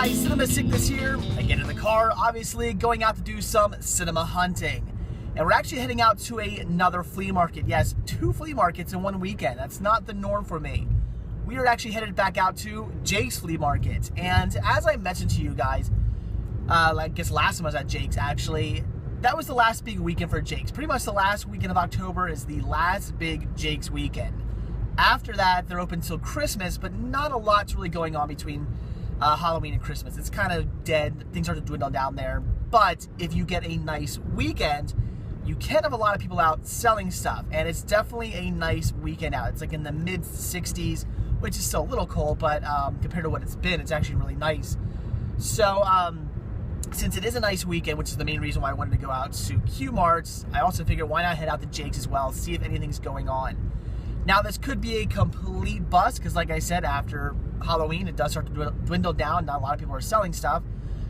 guys, Cinema Sickness here. I get in the car, obviously going out to do some cinema hunting. And we're actually heading out to another flea market. Yes, 2 flea markets in one weekend. That's not the norm for me. We are actually headed back out to Jake's Flea Market. And as I mentioned to you guys, I guess last time I was at Jake's actually, that was the last big weekend for Jake's. Pretty much the last weekend of October is the last big Jake's weekend. After that, they're open till Christmas, but not a lot's really going on between Halloween and Christmas. It's kind of dead. Things start to dwindle down there. But if you get a nice weekend, you can have a lot of people out selling stuff. And it's definitely a nice weekend out. It's like in the mid-60s, which is still a little cold, but compared to what it's been, it's actually really nice. So, since it is a nice weekend, which is the main reason why I wanted to go out to Q-Marts, I also figured why not head out to Jake's as well, see if anything's going on. Now, this could be a complete bust, because like I said, after Halloween, it does start to dwindle down. Not a lot of people are selling stuff.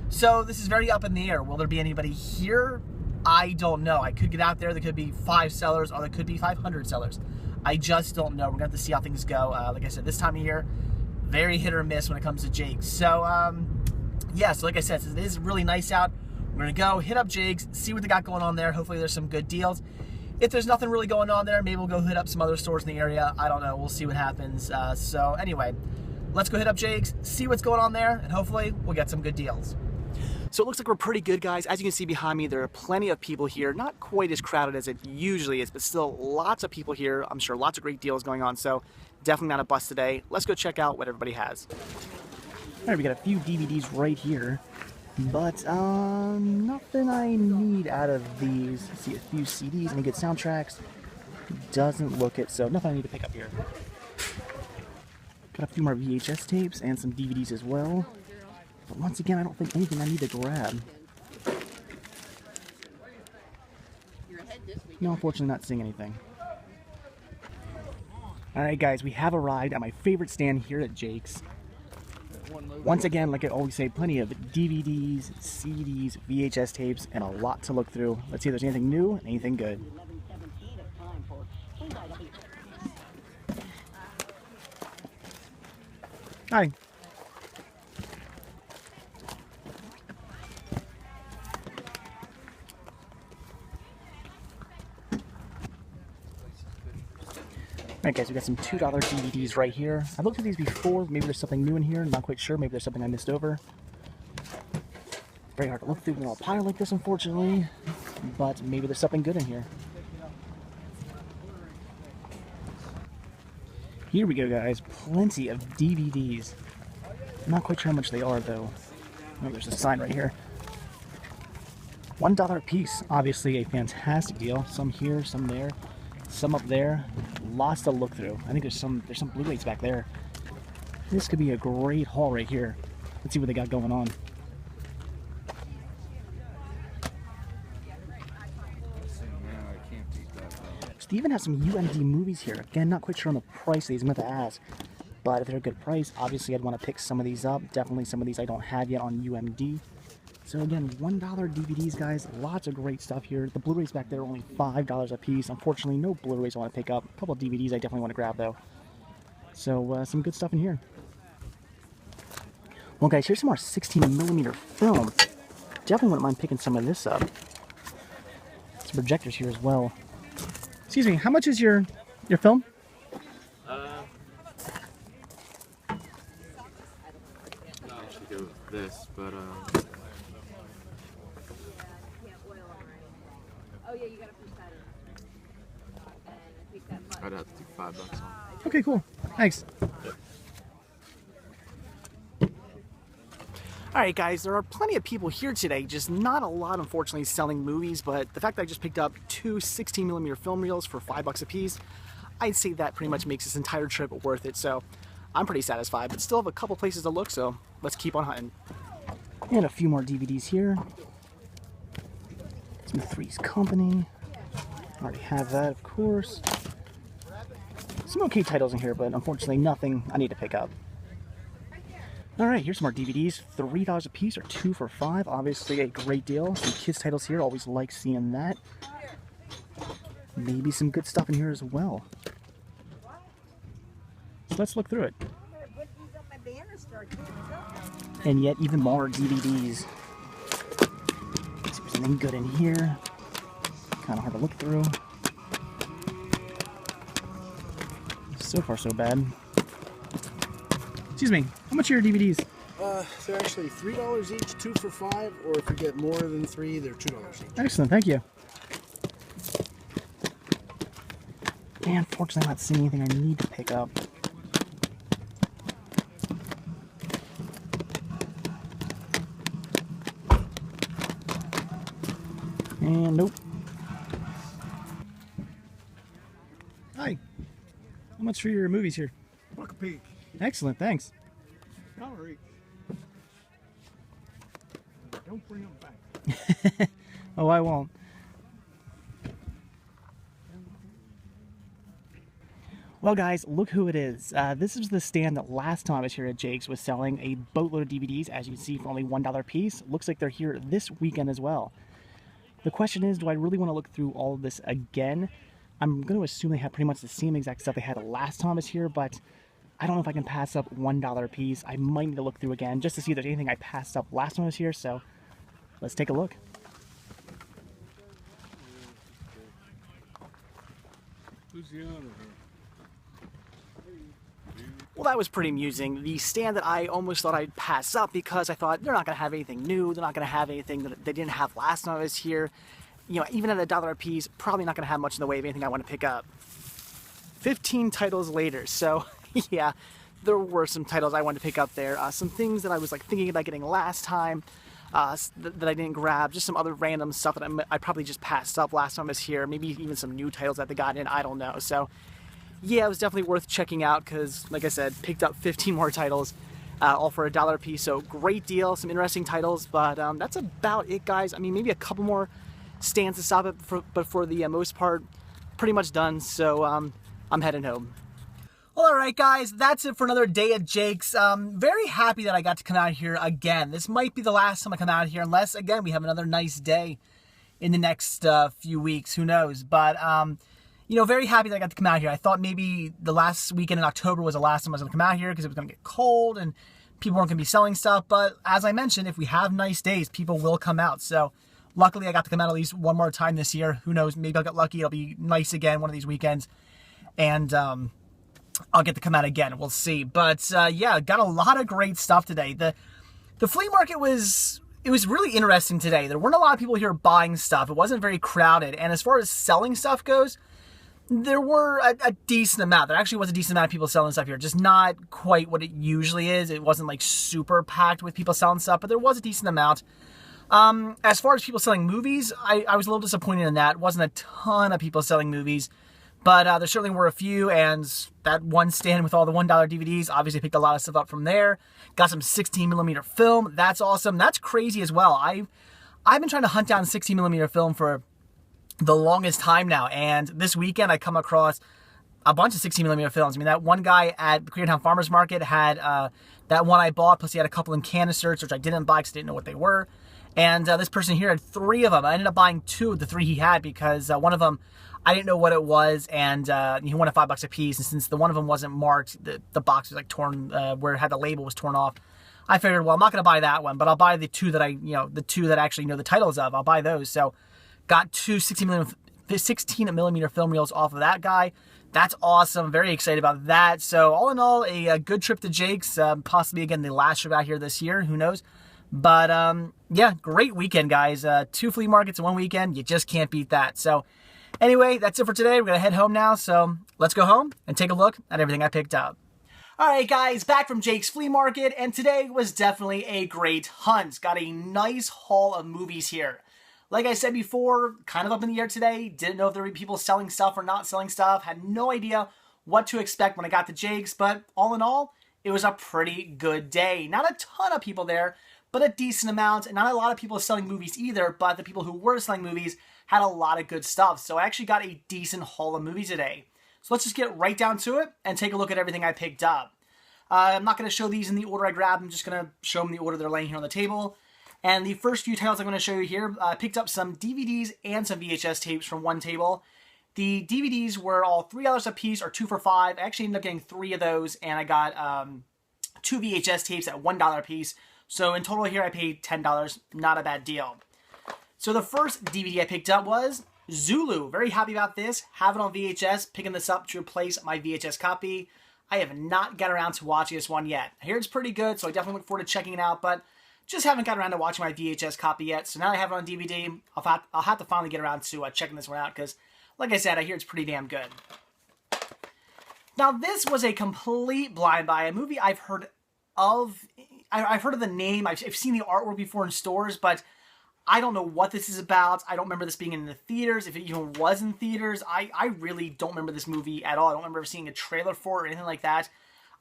So this is very up in the air. Will there be anybody here? I don't know. I could get out there. There could be 5 sellers, or there could be 500 sellers. I just don't know. We're going to have to see how things go. Like I said, this time of year, very hit or miss when it comes to Jake's. So, yeah, so like I said, since it is really nice out, we're going to go hit up Jake's, see what they got going on there. Hopefully there's some good deals. If there's nothing really going on there, maybe we'll go hit up some other stores in the area. I don't know. We'll see what happens. So anyway, let's go hit up Jake's, see what's going on there, and hopefully we'll get some good deals. So it looks like we're pretty good, guys. As you can see behind me, there are plenty of people here. Not quite as crowded as it usually is, but still lots of people here. I'm sure lots of great deals going on, so definitely not a bust today. Let's go check out what everybody has. All right, we got a few DVDs right here, but nothing I need out of these. Let's see, a few CDs, any good soundtracks. Doesn't look it, so nothing I need to pick up here. Got a few more VHS tapes and some DVDs as well. But once again, I don't think anything I need to grab. No, unfortunately not seeing anything. Alright guys, we have arrived at my favorite stand here at Jake's. Once again, like I always say, plenty of DVDs, CDs, VHS tapes, and a lot to look through. Let's see if there's anything new and anything good. Hi. Alright guys, we got some $2 DVDs right here. I've looked at these before, maybe there's something new in here, not quite sure, maybe there's something I missed over. It's very hard to look through with a pile like this, unfortunately, but maybe there's something good in here. Here we go guys, plenty of DVDs. I'm not quite sure how much they are though. Oh, there's a sign right here. $1 a piece, obviously a fantastic deal. Some here, some there. Some up there, lots to look through. I think there's some Blu-rays back there. This could be a great haul right here. Let's see what they got going on. So they even have some UMD movies here. Again, not quite sure on the price of these. I'm going to ask, but if they're a good price, obviously I'd want to pick some of these up. Definitely some of these I don't have yet on UMD. So again, $1 DVDs, guys. Lots of great stuff here. The Blu-rays back there are only $5 a piece. Unfortunately, no Blu-rays I want to pick up. A couple of DVDs I definitely want to grab, though. So, some good stuff in here. Well, guys, here's some more 16mm film. Definitely wouldn't mind picking some of this up. Some projectors here as well. Excuse me, how much is your film? I should go with this, but I'd have to do $5 on. Okay, cool. Thanks. Alright guys, there are plenty of people here today, just not a lot unfortunately selling movies, but the fact that I just picked up 2 16mm film reels for $5 a piece, I'd say that pretty much makes this entire trip worth it, so I'm pretty satisfied, but still have a couple places to look, so let's keep on hunting. And a few more DVDs here. Some Three's Company. Already have that, of course. Some okay titles in here, but unfortunately nothing I need to pick up. Alright, here's some more DVDs. $3 a piece or 2 for $5. Obviously a great deal. Some kids titles here, always like seeing that. Maybe some good stuff in here as well. So let's look through it. And yet even more DVDs. Let's see if there's anything good in here. Kind of hard to look through. So far, so bad. Excuse me, how much are your DVDs? They're actually $3 each, 2 for $5, or if you get more than 3, they're $2 each. Excellent, thank you. And unfortunately, I'm not seeing anything I need to pick up. And nope. Hi. How much for your movies here? $1 a peek. Excellent, thanks. $1 each. Don't bring them back. Oh, I won't. Well, guys, look who it is. This is the stand that last time I was here at Jake's was selling a boatload of DVDs, as you can see, for only $1 a piece. Looks like they're here this weekend as well. The question is, do I really want to look through all of this again? I'm going to assume they have pretty much the same exact stuff they had last time I was here, but I don't know if I can pass up $1 a piece. I might need to look through again just to see if there's anything I passed up last time I was here, so let's take a look. Who's the owner here? Well, that was pretty amusing. The stand that I almost thought I'd pass up because I thought they're not going to have anything new. They're not going to have anything that they didn't have last time I was here. You know, even at $1 a piece, probably not going to have much in the way of anything I want to pick up. 15 titles later, so yeah, there were some titles I wanted to pick up there. Some things that I was like thinking about getting last time that I didn't grab. Just some other random stuff that I probably just passed up last time I was here. Maybe even some new titles that they got in. I don't know. So yeah, it was definitely worth checking out because, like I said, picked up 15 more titles, all for $1 a piece. So great deal, some interesting titles, but that's about it, guys. I mean, maybe a couple more stands to stop it, but for the most part, pretty much done. So I'm heading home. Well, all right, guys, that's it for another day at Jake's. Very happy that I got to come out here again. This might be the last time I come out here, unless, again, we have another nice day in the next few weeks. Who knows? But you know, very happy that I got to come out here. I thought maybe the last weekend in October was the last time I was going to come out here because it was going to get cold and people weren't going to be selling stuff. But as I mentioned, if we have nice days, people will come out. So luckily, I got to come out at least one more time this year. Who knows? Maybe I'll get lucky. It'll be nice again one of these weekends. And I'll get to come out again. We'll see. But yeah, got a lot of great stuff today. The flea market was really interesting today. There weren't a lot of people here buying stuff. It wasn't very crowded. And as far as selling stuff goes, there were a decent amount. There actually was a decent amount of people selling stuff here. Just not quite what it usually is. It wasn't like super packed with people selling stuff, but there was a decent amount. As far as people selling movies, I was a little disappointed in that. It wasn't a ton of people selling movies, but there certainly were a few, and that one stand with all the $1 DVDs obviously picked a lot of stuff up from there. Got some 16mm film. That's awesome. That's crazy as well. I've been trying to hunt down 16mm film for the longest time now, and this weekend I come across a bunch of 16mm films. I mean, that one guy at the Koreatown Farmers Market had that one I bought, plus he had a couple in canisters, which I didn't buy because I didn't know what they were. And this person here had 3 of them. I ended up buying 2 of the 3 he had because one of them, I didn't know what it was, and he wanted $5 a piece. And since the one of them wasn't marked, the box was like torn, where it had the label was torn off. I figured, well, I'm not going to buy that one, but I'll buy the 2 that the 2 that I actually know the titles of. I'll buy those. So got 2 16mm film reels off of that guy. That's awesome. Very excited about that. So all in all, a good trip to Jake's. Possibly, again, the last trip out here this year. Who knows? But yeah, great weekend, guys. 2 flea markets in one weekend. You just can't beat that. So anyway, that's it for today. We're going to head home now. So let's go home and take a look at everything I picked up. All right, guys, back from Jake's Flea Market. And today was definitely a great hunt. Got a nice haul of movies here. Like I said before, kind of up in the air today. Didn't know if there would be people selling stuff or not selling stuff. Had no idea what to expect when I got to Jake's. But all in all, it was a pretty good day. Not a ton of people there, but a decent amount. And not a lot of people selling movies either. But the people who were selling movies had a lot of good stuff. So I actually got a decent haul of movies today. So let's just get right down to it and take a look at everything I picked up. I'm not going to show these in the order I grabbed. I'm just going to show them the order they're laying here on the table. And the first few titles I'm going to show you here, I picked up some DVDs and some VHS tapes from one table. The DVDs were all $3 a piece or 2 for $5. I actually ended up getting 3 of those, and I got 2 VHS tapes at $1 a piece So in total here, I paid $10. Not a bad deal. So the first DVD I picked up was Zulu. Very happy about this. Have it on VHS. Picking this up to replace my VHS copy. I have not got around to watching this one yet. I hear it's pretty good, so I definitely look forward to checking it out, but just haven't got around to watching my VHS copy yet. So now I have it on DVD. I'll have to finally get around to checking this one out because, like I said, I hear it's pretty damn good. Now, this was a complete blind buy, a movie I've heard of. I've heard of the name. I've seen the artwork before in stores, but I don't know what this is about. I don't remember this being in the theaters, if it even was in theaters. I really don't remember this movie at all. I don't remember seeing a trailer for it or anything like that.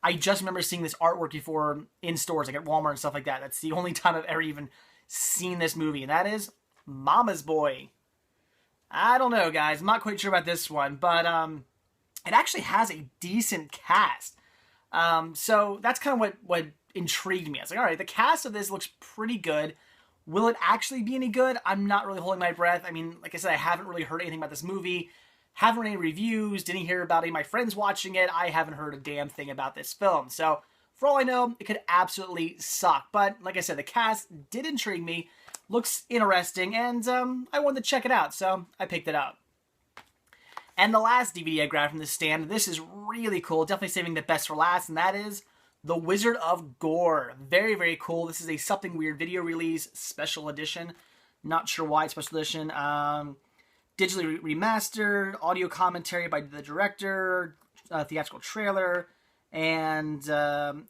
I just remember seeing this artwork before in stores, like at Walmart and stuff like that. That's the only time I've ever even seen this movie, and that is Mama's Boy. I don't know, guys. I'm not quite sure about this one, but it actually has a decent cast. So that's kind of what intrigued me. I was like, all right, the cast of this looks pretty good. Will it actually be any good? I'm not really holding my breath. I mean, like I said, I haven't really heard anything about this movie. Haven't read any reviews. Didn't hear about any of my friends watching it. I haven't heard a damn thing about this film. So, for all I know, it could absolutely suck. But, like I said, the cast did intrigue me. Looks interesting, and I wanted to check it out, so I picked it up. And the last DVD I grabbed from this stand, this is really cool. Definitely saving the best for last, and that is The Wizard of Gore. Very, very cool. This is a Something Weird video release, special edition. Not sure why it's special edition. Digitally remastered, audio commentary by the director, theatrical trailer, and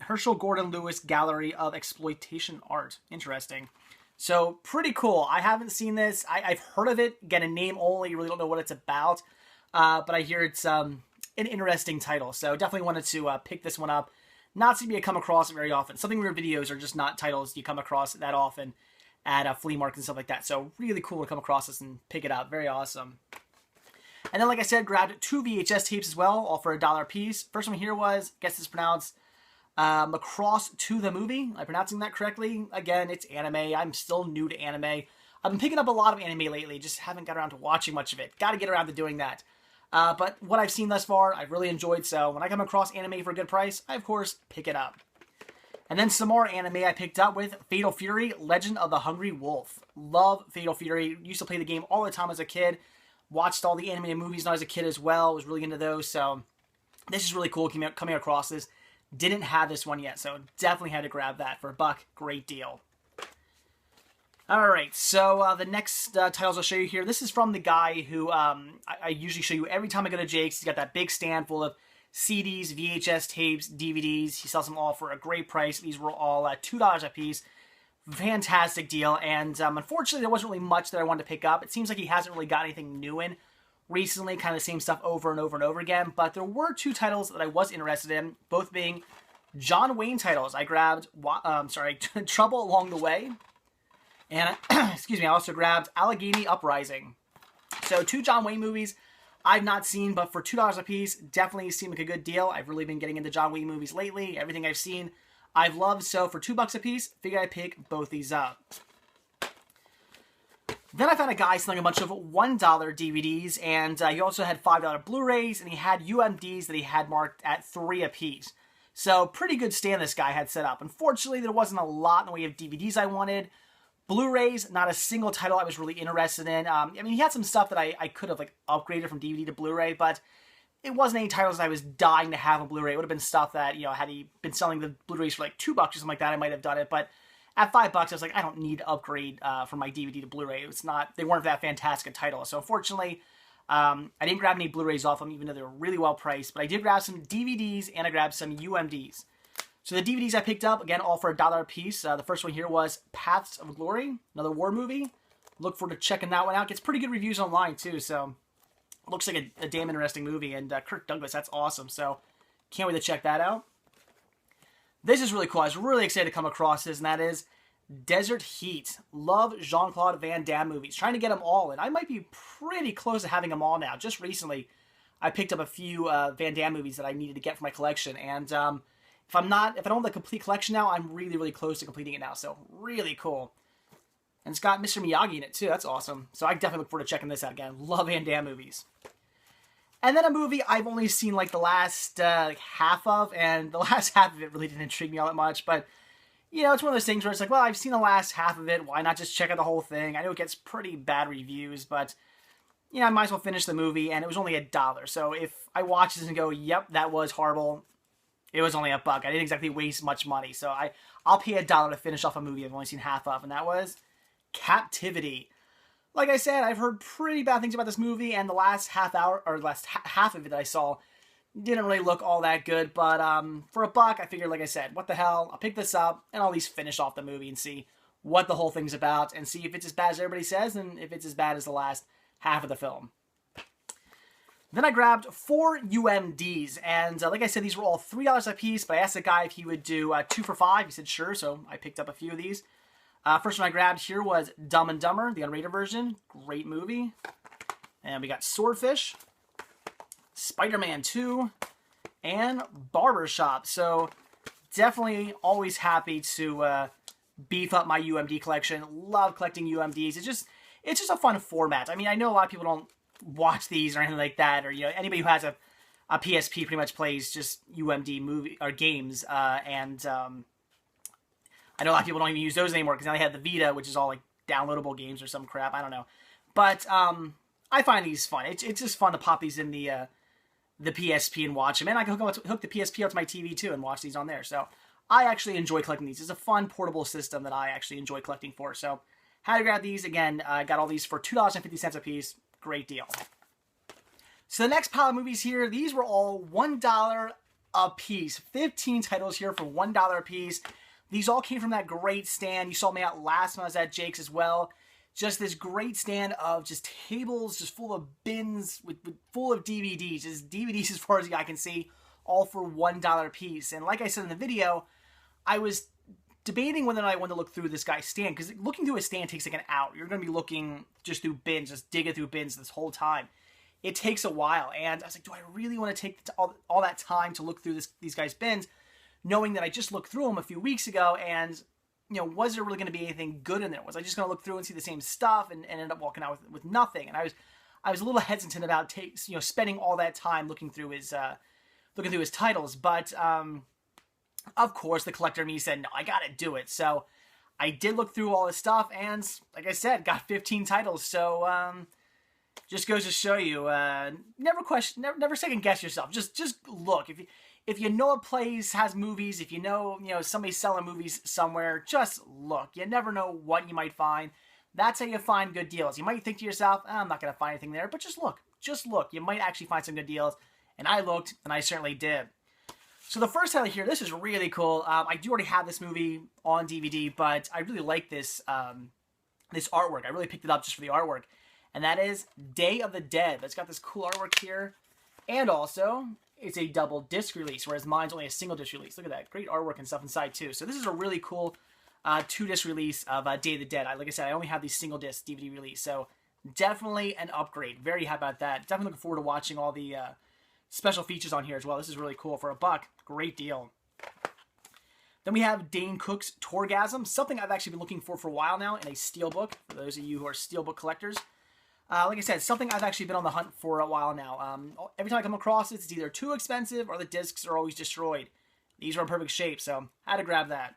Herschel Gordon Lewis Gallery of Exploitation Art. Interesting. So, pretty cool. I haven't seen this. I've heard of it. Again, a name only. Really don't know what it's about. But I hear it's an interesting title. So, definitely wanted to pick this one up. Not something you come across very often. Something Weird videos are just not titles you come across that often at flea markets and stuff like that. So, really cool to come across this and pick it up. Very awesome. And then, like I said, grabbed 2 VHS tapes as well, all for $1 a piece. First one here was, guess it's pronounced, Across to the Movie. Am I pronouncing that correctly? Again, it's anime. I'm still new to anime. I've been picking up a lot of anime lately, just haven't got around to watching much of it. Got to get around to doing that. But what I've seen thus far, I've really enjoyed, so when I come across anime for a good price, I, of course, pick it up. And then some more anime I picked up with Fatal Fury, Legend of the Hungry Wolf. Love Fatal Fury. Used to play the game all the time as a kid. Watched all the animated movies when I was a kid as well. Was really into those, so this is really cool coming across this. Didn't have this one yet, so definitely had to grab that for $1. Great deal. Alright, so the next titles I'll show you here. This is from the guy who I usually show you every time I go to Jake's. He's got that big stand full of CDs, VHS tapes, DVDs. He sells them all for a great price. These were all $2 a piece. Fantastic deal. And unfortunately, there wasn't really much that I wanted to pick up. It seems like he hasn't really got anything new in recently. Kind of the same stuff over and over and over again. But there were 2 titles that I was interested in, both being John Wayne titles. I grabbed, Trouble Along the Way. And, excuse me, I also grabbed Allegheny Uprising. So 2 John Wayne movies I've not seen, but for $2 a piece, definitely seem like a good deal. I've really been getting into John Wayne movies lately. Everything I've seen, I've loved. So for $2 a piece, figure I'd pick both these up. Then I found a guy selling a bunch of $1 DVDs, and he also had $5 Blu-rays, and he had UMDs that he had marked at $3 a piece. So pretty good stand this guy had set up. Unfortunately, there wasn't a lot in the way of DVDs I wanted. Blu-rays, not a single title I was really interested in. I mean, he had some stuff that I could have upgraded from DVD to Blu-ray, but it wasn't any titles I was dying to have on Blu-ray. It would have been stuff that, had he been selling the Blu-rays for $2 or something like that, I might have done it. But at $5, I was like, I don't need to upgrade from my DVD to Blu-ray. They weren't that fantastic a title. So unfortunately, I didn't grab any Blu-rays off them, even though they were really well priced. But I did grab some DVDs and I grabbed some UMDs. So the DVDs I picked up, again, all for $1 a piece. The first one here was Paths of Glory, another war movie. Look forward to checking that one out. Gets pretty good reviews online, too, so looks like a damn interesting movie. And Kirk Douglas, that's awesome, so can't wait to check that out. This is really cool. I was really excited to come across this, and that is Desert Heat. Love Jean-Claude Van Damme movies. Trying to get them all, and I might be pretty close to having them all now. Just recently, I picked up a few Van Damme movies that I needed to get for my collection, and if I don't have the complete collection now, I'm really, really close to completing it now. So, really cool. And it's got Mr. Miyagi in it, too. That's awesome. So, I definitely look forward to checking this out again. Love Van Damme movies. And then a movie I've only seen, the last half of, and the last half of it really didn't intrigue me all that much, but you know, it's one of those things where it's like, well, I've seen the last half of it. Why not just check out the whole thing? I know it gets pretty bad reviews, but, you know, I might as well finish the movie, and it was only $1. So if I watch this and go, yep, that was horrible, it was only $1. I didn't exactly waste much money. So I'll pay $1 to finish off a movie I've only seen half of, and that was Captivity. Like I said, I've heard pretty bad things about this movie, and the last half hour, or last half of it that I saw didn't really look all that good, but for $1, I figured, like I said, what the hell, I'll pick this up, and I'll at least finish off the movie and see what the whole thing's about, and see if it's as bad as everybody says, and if it's as bad as the last half of the film. Then I grabbed 4 UMDs, and like I said, these were all $3 a piece, but I asked the guy if he would do 2 for $5. He said sure, so I picked up a few of these. First one I grabbed here was Dumb and Dumber, the unrated version. Great movie. And we got Swordfish, Spider-Man 2, and Barbershop. So definitely always happy to beef up my UMD collection. Love collecting UMDs. It's just a fun format. I mean, I know a lot of people don't watch these or anything like that, or, you know, anybody who has a PSP pretty much plays just UMD movie or games, and I know a lot of people don't even use those anymore because now they have the Vita, which is all like downloadable games or some crap. I don't know, but I find these fun. It's just fun to pop these in the PSP and watch them, and I can hook the PSP up to my TV too and watch these on there. So I actually enjoy collecting these. It's a fun portable system that I actually enjoy collecting for. So had to grab these again. I got all these for $2.50 a piece. Great deal. So the next pile of movies here, these were all $1 a piece. 15 titles here for $1 a piece. These all came from that great stand. You saw me out last when I was at Jake's as well. Just this great stand of just tables, just full of bins, full of DVDs. Just DVDs as far as I can see, all for $1 a piece. And like I said in the video, I was debating whether or not I wanted to look through this guy's stand, because looking through his stand takes like an hour. You're going to be looking just through bins, just digging through bins this whole time. It takes a while, and I was like, do I really want to take all that time to look through these guys' bins, knowing that I just looked through them a few weeks ago, and, you know, was there really going to be anything good in there? Was I just going to look through and see the same stuff and end up walking out with nothing? And I was a little hesitant about spending all that time looking through his titles, but of course, the collector in me said, no, I gotta do it. So I did look through all this stuff, and like I said, got 15 titles. So just goes to show you, never second guess yourself. Just look. If you know a place has movies, if you know somebody's selling movies somewhere, just look. You never know what you might find. That's how you find good deals. You might think to yourself, I'm not gonna find anything there, but just look. Just look. You might actually find some good deals. And I looked, and I certainly did. So the first title here, this is really cool. I do already have this movie on DVD, but I really like this this artwork. I really picked it up just for the artwork. And that is Day of the Dead. It's got this cool artwork here. And also, it's a double disc release, whereas mine's only a single disc release. Look at that. Great artwork and stuff inside, too. So this is a really cool 2-disc release of Day of the Dead. Like I said, I only have the single disc DVD release. So definitely an upgrade. Very happy about that. Definitely looking forward to watching all the special features on here as well. This is really cool. For $1, great deal. Then we have Dane Cook's Torgasm, something I've actually been looking for a while now in a steelbook, for those of you who are steelbook collectors. Like I said, something I've actually been on the hunt for a while now. Every time I come across it, it's either too expensive or the discs are always destroyed. These are in perfect shape, so I had to grab that.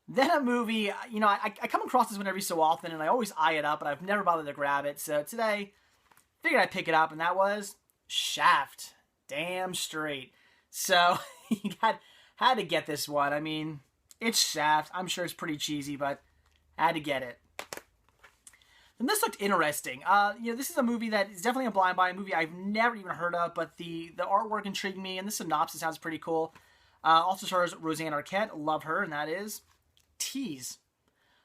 Then a movie, I come across this one every so often, and I always eye it up, but I've never bothered to grab it. So today, figured I'd pick it up, and that was Shaft. Damn straight. So, you had to get this one. I mean, it's Shaft. I'm sure it's pretty cheesy, but had to get it. And this looked interesting. This is a movie that is definitely a blind buy, a movie I've never even heard of, but the artwork intrigued me, and the synopsis sounds pretty cool. Also stars Roseanne Arquette. Love her, and that is Tease.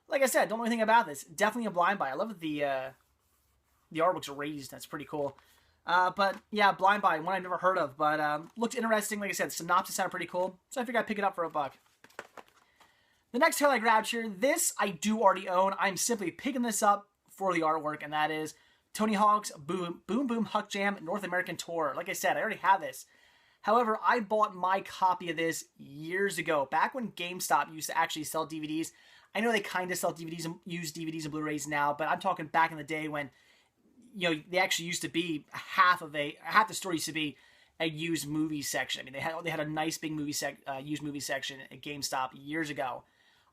Like I said, don't know anything about this. Definitely a blind buy. I love that the artwork's raised. That's pretty cool. But yeah, blind buy, one I've never heard of, but looked interesting. Like I said, synopsis sounded pretty cool, so I figured I'd pick it up for $1. The next title I grabbed here, this I do already own. I'm simply picking this up for the artwork, and that is Tony Hawk's Boom Boom Huck Jam North American Tour. Like I said, I already have this. However, I bought my copy of this years ago, back when GameStop used to actually sell DVDs. I know they kind of sell DVDs and use DVDs and Blu-rays now, but I'm talking back in the day when they actually used to be half the store used to be a used movie section. I mean, they had a nice big used movie section at GameStop years ago.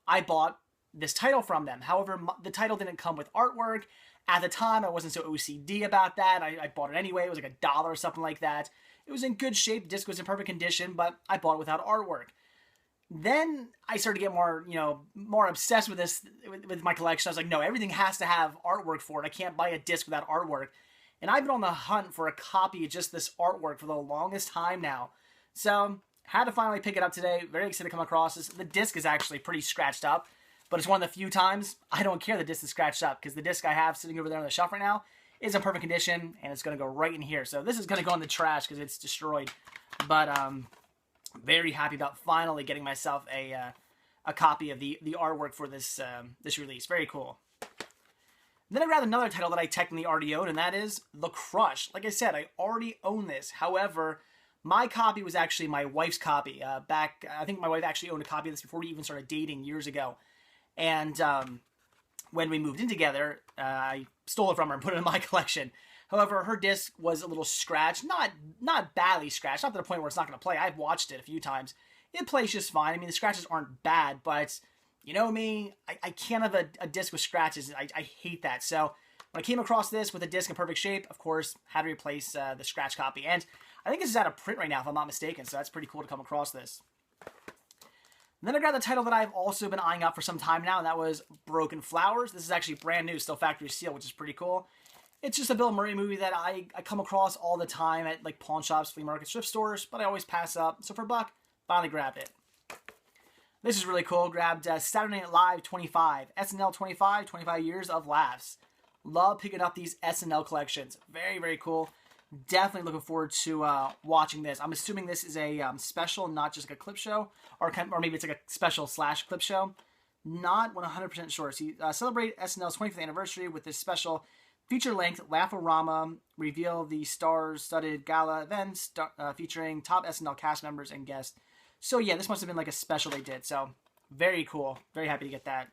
I bought this title from them. However, the title didn't come with artwork. At the time, I wasn't so OCD about that. I bought it anyway. It was like $1 or something like that. It was in good shape. The disc was in perfect condition, but I bought it without artwork. Then I started to get more obsessed with this, with my collection. I was like, no, everything has to have artwork for it. I can't buy a disc without artwork. And I've been on the hunt for a copy of just this artwork for the longest time now. So, had to finally pick it up today. Very excited to come across this. The disc is actually pretty scratched up, but it's one of the few times I don't care the disc is scratched up, because the disc I have sitting over there on the shelf right now is in perfect condition, and it's going to go right in here. So this is going to go in the trash because it's destroyed. But very happy about finally getting myself a copy of the artwork for this release. Very cool. Then I grabbed another title that I technically already own, and that is The Crush. Like I said, I already own this. However, my copy was actually my wife's copy. I think my wife actually owned a copy of this before we even started dating years ago. And when we moved in together, I stole it from her and put it in my collection. However, her disc was a little scratched. Not badly scratched. Not to the point where it's not going to play. I've watched it a few times. It plays just fine. I mean, the scratches aren't bad, but you know me, I can't have a disc with scratches. I hate that. So when I came across this with a disc in perfect shape, of course, had to replace the scratch copy. And I think this is out of print right now, if I'm not mistaken. So that's pretty cool to come across this. And then I grabbed the title that I've also been eyeing up for some time now, and that was Broken Flowers. This is actually brand new, still factory sealed, which is pretty cool. It's just a Bill Murray movie that I come across all the time at like pawn shops, flea markets, thrift stores, but I always pass up. So for $1, finally grabbed it. This is really cool. Grabbed Saturday Night Live 25, SNL 25, 25 years of laughs. Love picking up these SNL collections. Very, very cool. Definitely looking forward to watching this. I'm assuming this is a special, not just like a clip show, or maybe it's like a special / clip show. Not 100% sure. So celebrate SNL's 25th anniversary with this special feature-length Laugh-O-Rama, reveal the star-studded gala events featuring top SNL cast members and guests. So yeah, this must have been like a special they did. So very cool. Very happy to get that.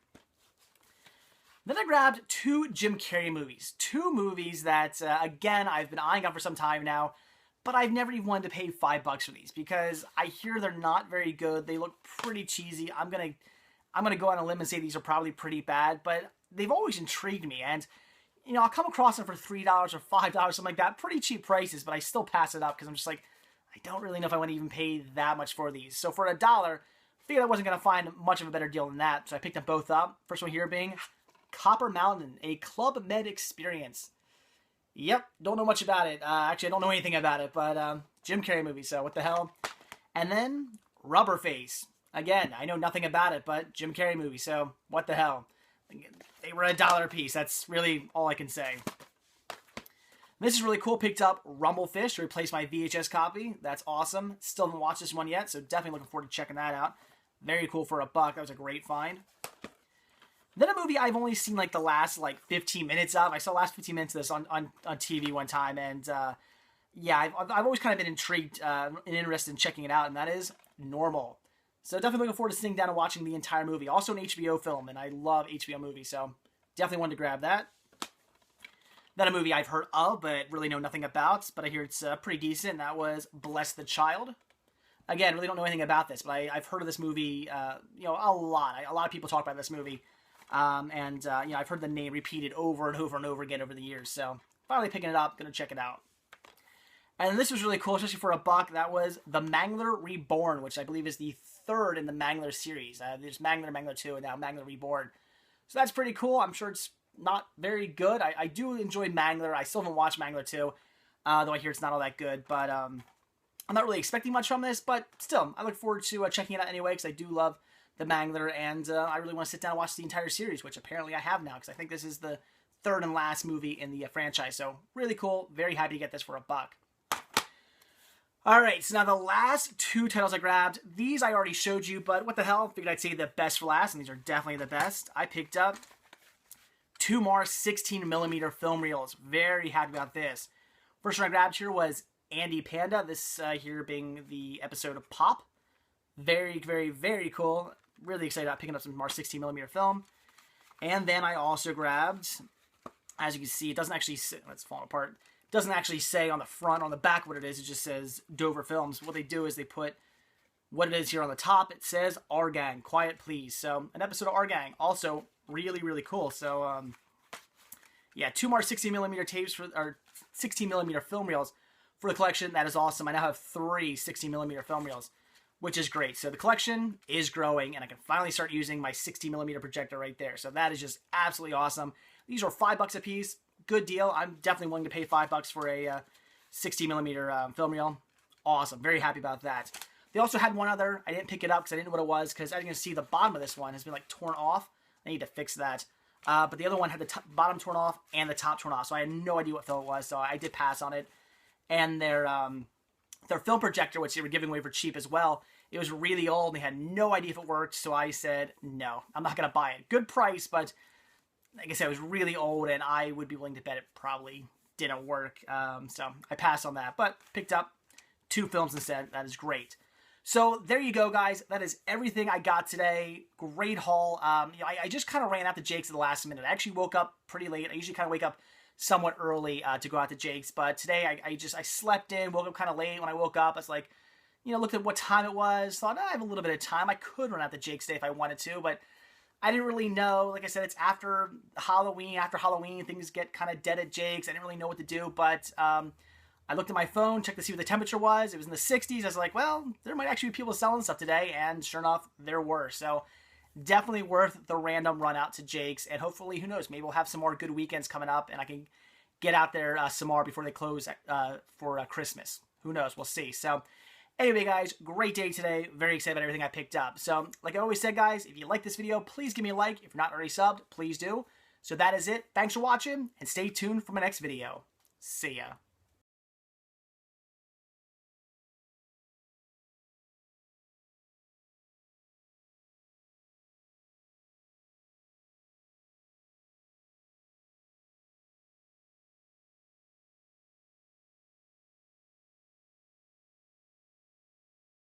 Then I grabbed 2 Jim Carrey movies. 2 movies that, again, I've been eyeing up for some time now, but I've never even wanted to pay $5 for these because I hear they're not very good. They look pretty cheesy. I'm gonna go on a limb and say these are probably pretty bad, but they've always intrigued me. And you know, I'll come across them for $3 or $5, something like that. Pretty cheap prices, but I still pass it up because I'm just like, I don't really know if I want to even pay that much for these. So for $1, I figured I wasn't going to find much of a better deal than that. So I picked them both up. First one here being Copper Mountain, a Club Med experience. Yep, don't know much about it. Actually, I don't know anything about it, but Jim Carrey movie, so what the hell. And then Rubberface. Again, I know nothing about it, but Jim Carrey movie, so what the hell. They were $1 a piece. That's really all I can say. This is really cool. Picked up Rumblefish to replace my VHS copy. That's awesome. Still haven't watched this one yet, so definitely looking forward to checking that out. Very cool for $1. That was a great find. Then a movie I've only seen like the last 15 minutes of. I saw the last 15 minutes of this on TV one time, and yeah, I've always kind of been intrigued and interested in checking it out, and that is Normal. So definitely looking forward to sitting down and watching the entire movie. Also an HBO film, and I love HBO movies, so definitely wanted to grab that. Then a movie I've heard of, but really know nothing about, but I hear it's pretty decent, and that was Bless the Child. Again, really don't know anything about this, but I've heard of this movie, a lot. A lot of people talk about this movie, and I've heard the name repeated over and over and over again over the years, so finally picking it up, gonna check it out. And this was really cool, especially for $1. That was The Mangler Reborn, which I believe is the 3rd in the Mangler series. There's Mangler, Mangler 2, and now Mangler Reborn. So that's pretty cool. I'm sure it's not very good. I do enjoy Mangler. I still haven't watched Mangler 2, though I hear it's not all that good. But I'm not really expecting much from this, but still, I look forward to checking it out anyway, because I do love the Mangler, and I really want to sit down and watch the entire series, which apparently I have now, because I think this is the 3rd and last movie in the franchise. So really cool. Very happy to get this for $1. Alright, so now the last 2 titles I grabbed, these I already showed you, but what the hell, figured I'd say the best for last, and these are definitely the best. I picked up 2 more 16mm film reels. Very happy about this. First one I grabbed here was Andy Panda, this here being the episode of Pop. Very, very, very cool. Really excited about picking up some more 16mm film. And then I also grabbed, as you can see, it doesn't actually sit, it's falling apart. Doesn't actually say on the front, on the back what it is. It just says Dover Films. What they do is they put what it is here on the top. It says Our Gang, Quiet Please. So an episode of Our Gang, also really, really cool. So yeah, 2 more 60mm tapes or 16mm film reels for the collection. That is awesome. I now have 3 60mm film reels, which is great. So the collection is growing, and I can finally start using my 60mm projector right there. So that is just absolutely awesome. These are $5 a piece. Good deal. I'm definitely willing to pay $5 for a 60mm film reel. Awesome. Very happy about that. They also had one other. I didn't pick it up because I didn't know what it was, because as you can see, the bottom of this one has been like torn off. I need to fix that. But the other one had the bottom torn off and the top torn off, so I had no idea what film it was, so I did pass on it. And their film projector, which they were giving away for cheap as well, it was really old, and they had no idea if it worked, so I said, no, I'm not going to buy it. Good price, but like I said, it was really old, and I would be willing to bet it probably didn't work. So I passed on that, but picked up 2 films instead. That is great. So there you go, guys. That is everything I got today. Great haul. You know, I just kind of ran out to Jake's at the last minute. I actually woke up pretty late. I usually kind of wake up somewhat early to go out to Jake's, but today I slept in, woke up kind of late. When I woke up, I was like, you know, looked at what time it was, thought, I have a little bit of time. I could run out to Jake's today if I wanted to, but I didn't really know. Like I said, it's after Halloween. After Halloween, things get kind of dead at Jake's. I didn't really know what to do, but I looked at my phone, checked to see what the temperature was. It was in the 60s. I was like, well, there might actually be people selling stuff today, and sure enough, there were. So definitely worth the random run out to Jake's, and hopefully, who knows, maybe we'll have some more good weekends coming up, and I can get out there some more before they close for Christmas. Who knows? We'll see. So anyway, guys, great day today. Very excited about everything I picked up. So like I always said, guys, if you like this video, please give me a like. If you're not already subbed, please do. So that is it. Thanks for watching, and stay tuned for my next video. See ya.